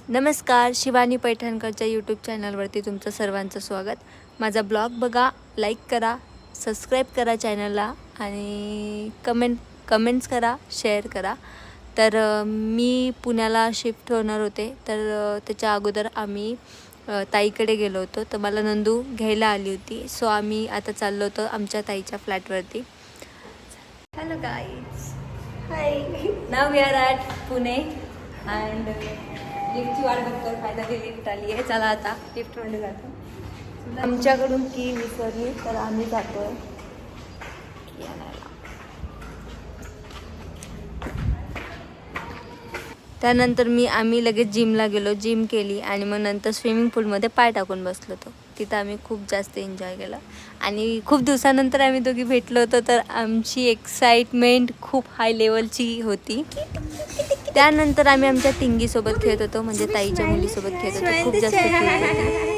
नमस्कार, शिवानी पैठणकरच्या यूट्यूब चॅनलवरती तुमचं सर्वांचं स्वागत. माझा ब्लॉग बघा, लाईक करा, सबस्क्राईब करा चॅनलला आणि कमेंट्स करा, शेअर करा. तर मी पुण्याला शिफ्ट होणार होते, तर त्याच्या अगोदर आम्ही ताईकडे गेलो होतो. तर मला नंदू घ्यायला आली होती. सो आम्ही आता चाललो होतो आमच्या ताईच्या फ्लॅटवरती. Hello guys, hi. नाव we are at Pune and लिफ्टची वाट बघतोय. फायनली लिफ्ट आली आहे. चला आता लिफ्टमध्ये जातो. आमच्याकडून की विसरली तर आम्ही जातोय की आणायला. त्यानंतर आम्ही लगेच जिमला गेलो, जिम केली आणि मग नंतर स्विमिंग पूलमध्ये पाय टाकून बसलो होतो. तिथं आम्ही खूप जास्त एन्जॉय केला आणि खूप दिवसानंतर आम्ही दोघी भेटलो होतो. तर आमची एक्साइटमेंट खूप हाय लेवलची होती. त्यानंतर आम्ही आमच्या टिंगीसोबत खेळत होतो, म्हणजे ताईच्या मुलीसोबत खेळत होतो. खूप जास्त खेळत होतो.